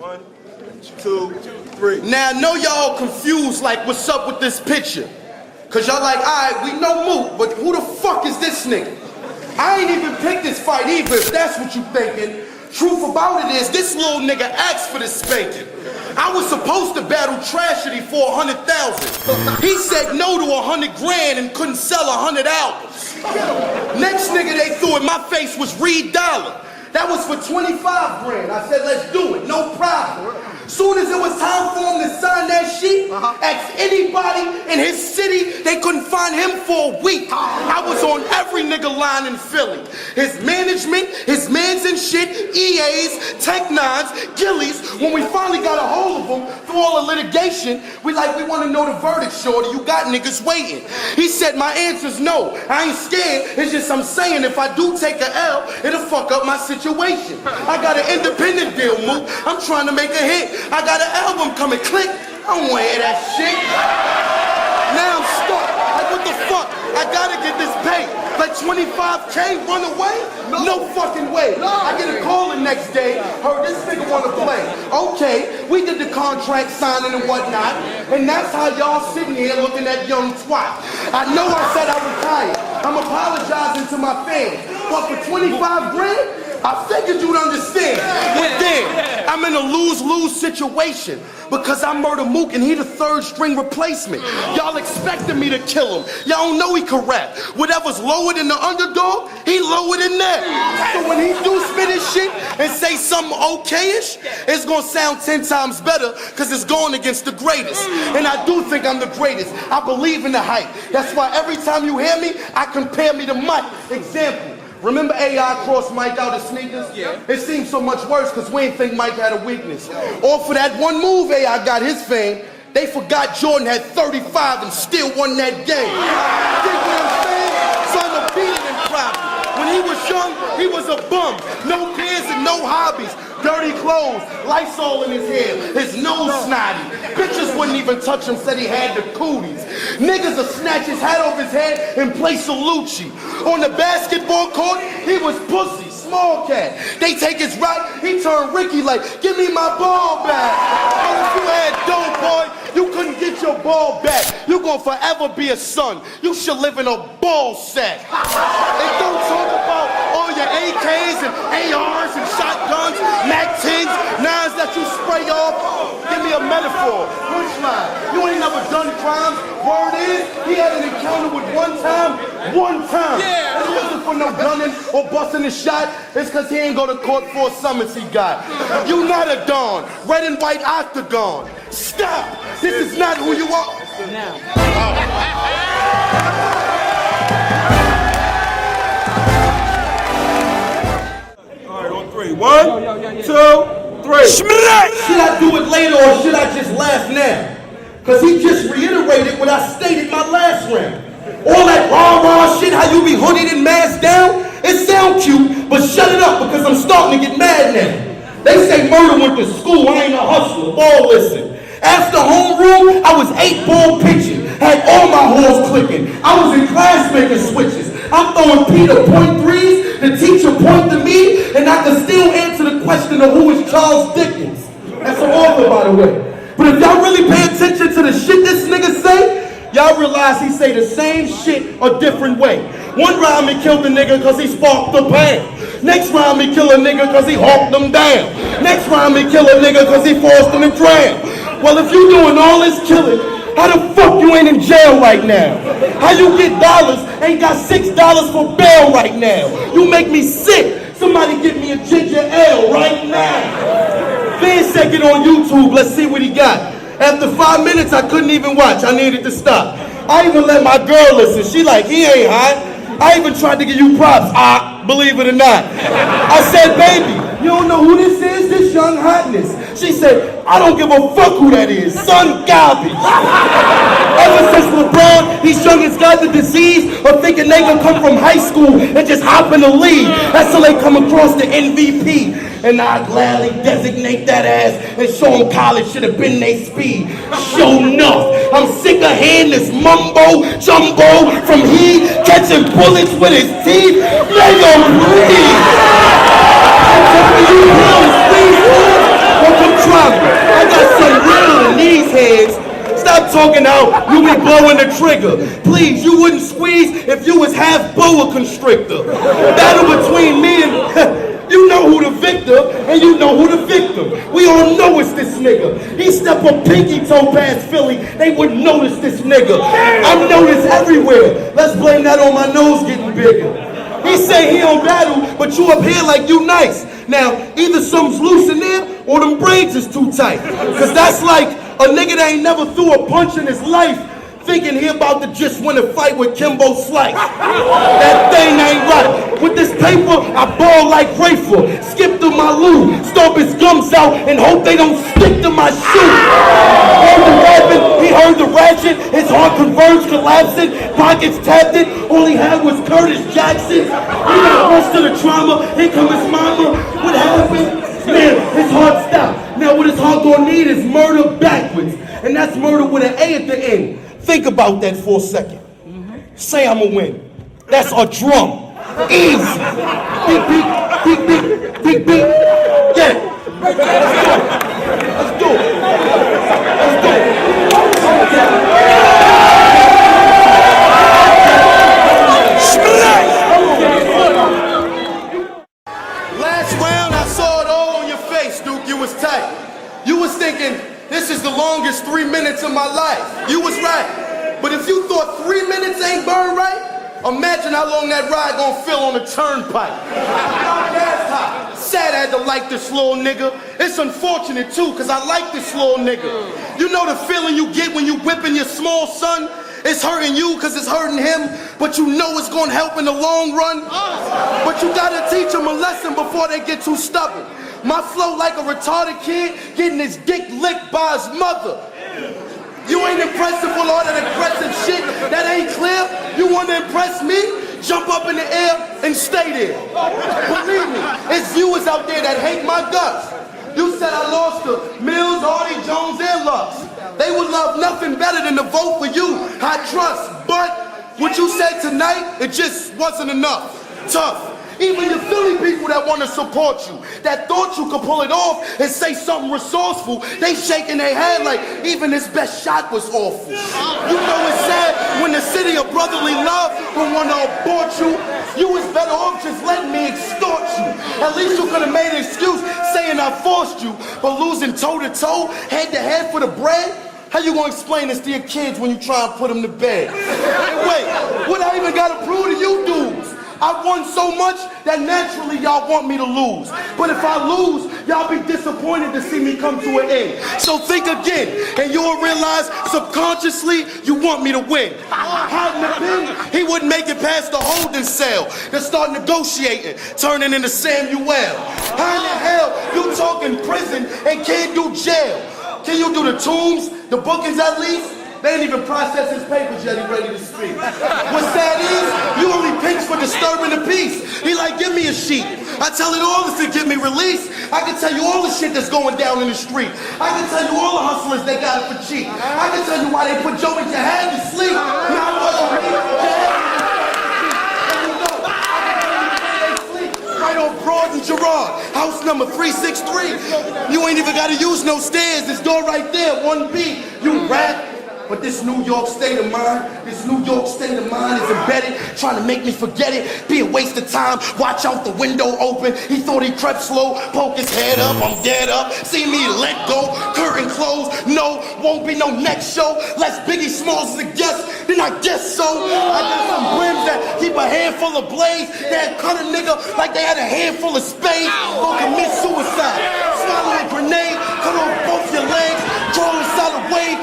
1, 2, 3. Now I know y'all confused, like, what's up with this picture? Cause y'all like, alright, we know Mook, but who the fuck is this nigga? I ain't even picked this fight either, if that's what you thinking. Truth about it is, this little nigga asked for this spanking. I was supposed to battle Tragedy for 100,000. He said no to 100 grand and couldn't sell 100 albums. Next nigga they threw in my face was Reed Dollar. That was for 25 grand. I said, let's do it, no problem. Soon as it was time for him to sign that sheet, ask anybody in his city, they couldn't find him for a week. I was on every nigga line in Philly. His management, his mans and shit, EAs, Tech Nines, Gillies. When we finally got a hold of him through all the litigation, we want to know the verdict, shorty. You got niggas waiting. He said, my answer's no. I ain't scared. It's just I'm saying if I do take a L, it'll fuck up my situation. I got an independent deal, Mook. I'm trying to make a hit. I got an album coming, click. I don't want to hear that shit. Now I'm stuck. Like, what the fuck? I gotta get this paid. Like 25K, run away? No fucking way. I get a call the next day. Heard this nigga wanna play. Okay, we did the contract signing and whatnot, and that's how y'all sitting here looking at young twat. I know I said I retired. I'm apologizing to my fans, but for 25 grand, I figured you'd understand. But then, I'm in a lose-lose situation because I'm Murda Mook and he the third string replacement. Y'all expected me to kill him. Y'all don't know he can rap. Whatever's lower than the underdog, he lower than that. So when he do spit his shit and say something okay-ish, it's gonna sound 10 times better because it's going against the greatest. And I do think I'm the greatest. I believe in the hype. That's why every time you hear me, I compare me to Mike. Example. Remember AI crossed Mike out of sneakers? Yeah. It seemed so much worse because we didn't think Mike had a weakness. Or for that one move AI got his fame, they forgot Jordan had 35 and still won that game. Think what I'm saying? So I'm a beat it in problem. When he was young, he was a bum. No kids and no hobbies. Dirty clothes, Lysol in his hair, his nose snotty. Bitches wouldn't even touch him, said he had the cooties. Niggas would snatch his hat off his head and play Salucci. On the basketball court, he was pussy, small cat. They take his right, he turned Ricky like, give me my ball back. And if you had dope, boy, you couldn't get your ball back. You gonna forever be a son. You should live in a ball sack. And don't talk about all your AKs and ARs and shotguns, Mac 10s, 9s that you spray off. Give me a metaphor, punchline. You ain't never done crimes. Word is, he had an encounter with one time. Yeah. It wasn't for no gunning or busting a shot. It's cause he ain't go to court for a summons he got. You not a Don, red and white octagon. Stop! This is not who you are. Now. Alright, on 3. 1, 2, 3. Should I do it later or should I just laugh now? Cause he just reiterated what I stated my last round. All that rah-rah shit, how you be hooded and masked down, it sound cute, but shut it up because I'm starting to get mad now. They say Murda went to school, I ain't a hustler, ball listen. After homeroom, I was 8-ball pitching, had all my horns clicking. I was in class making switches. I'm throwing Peter point threes, the teacher point to me, and I can still answer the question of who is Charles Dickens. That's an author, by the way. But if y'all really pay attention to the shit this nigga say, y'all realize he say the same shit a different way. One round he killed the nigga cause he sparked the pan. Next round he kill a nigga cause he hawked them down. Next round he kill a nigga cause he forced them to drown. Well, if you doing all this killing, how the fuck you ain't in jail right now? How you get dollars, ain't got $6 for bail right now? You make me sick. Somebody get me a ginger ale right now. Van said get on YouTube, let's see what he got. After 5 minutes, I couldn't even watch. I needed to stop. I even let my girl listen. She like, he ain't hot. I even tried to give you props, believe it or not. I said, baby, you don't know who this is? This young hotness. She said, I don't give a fuck who that is. Son garbage. Ever since LeBron, these youngins got the disease of thinking they gonna come from high school and just hop in the league. That's till they come across the MVP. And I gladly designate that ass and show them college should have been their speed. Sure enough, I'm sick of hearing this mumbo jumbo from he catching bullets with his teeth. Nigga, please. I'm telling you, please, or come try Stop talking out, you be blowing the trigger. Please, you wouldn't squeeze if you was half boa constrictor. Battle between me and... You know who the victor, and you know who the victim. We all know it's this nigga. He step a pinky toe past Philly, they wouldn't notice this nigga. I'm noticed everywhere. Let's blame that on my nose getting bigger. He say he don't battle, but you up here like you nice. Now, either something's loose in there, or them braids is too tight. Cause that's like a nigga that ain't never threw a punch in his life, thinking he about to just win a fight with Kimbo Slice. That thing ain't right. With this paper, I ball like Rayford. Skip through my loo, stomp his gums out, and hope they don't stick to my shoe. Heard the rapping, he heard the ratchet, his heart converged, collapsing, pockets tapped it, all he had was Curtis Jackson. He got rushed to the trauma, here come his mama, what happened? Man, his heart stopped. Now what his heart gonna need is murder backwards, and that's murder with an A at the end. Think about that for a second. Say I'ma win. That's a drum. Easy. Beep, beep, beep, beep, beep, beep. Yeah. Let's do it. Let's do it. Last round, I saw it all on your face, Duke. You was tight. You was thinking, this is the longest 3 minutes of my life. You was right. But if you thought 3 minutes ain't burned right, imagine how long that ride gonna feel on the turnpike. Gas hot. Sad I had to like this little nigga. It's unfortunate too, cause I like this little nigga. You know the feeling you get when you whipping your small son? It's hurting you cause it's hurting him, but you know it's gonna help in the long run. But you gotta teach them a lesson before they get too stubborn. My flow like a retarded kid getting his dick licked by his mother. You ain't impressive with all that aggressive shit that ain't clear. You wanna impress me? Jump up in the air and stay there. Believe me, it's viewers out there that hate my guts. You said I lost to Mills, Hardy, Jones, and Lux. They would love nothing better than to vote for you. I trust, but what you said tonight, it just wasn't enough. Tough. Even the Philly people that want to support you, that thought you could pull it off and say something resourceful, they shaking their head like even his best shot was awful. You know it's sad when the city of brotherly love will want to abort you. You was better off just letting me extort you. At least you could have made an excuse saying I forced you, but losing toe-to-toe, head-to-head for the bread? How you gonna explain this to your kids when you try and put them to bed? Wait, what I even gotta prove to you dudes? I won so much that naturally y'all want me to lose. But if I lose, y'all be disappointed to see me come to an end. So think again, and you'll realize subconsciously you want me to win. Hiding the pin, he wouldn't make it past the holding cell to start negotiating, turning into Samuel. How in the hell you talking prison and can't do jail? Can you do the tombs, the bookings at least? They ain't even process his papers yet, he ready to speak. What's sad is, you only pinch for disturbing the peace. He like, give me a sheet. I tell it all to get me released. I can tell you all the shit that's going down in the street. I can tell you all the hustlers they got it for cheap. I can tell you why they put Joe in your head to sleep. Now what you right on Broad and Gerard, house number 363. You ain't even gotta use no stairs. This door right there, 1B. You rat. But this New York state of mind is embedded, trying to make me forget it. Be a waste of time, watch out the window open. He thought he crept slow, poke his head up, I'm dead up. See me let go, curtain closed, no, won't be no next show. Less Biggie Smalls as a guest, then I guess so. I got some brims that keep a handful of blades that cut a nigga like they had a handful of spades. Or commit suicide, swallow a grenade, cut off both your legs, draw inside a wave.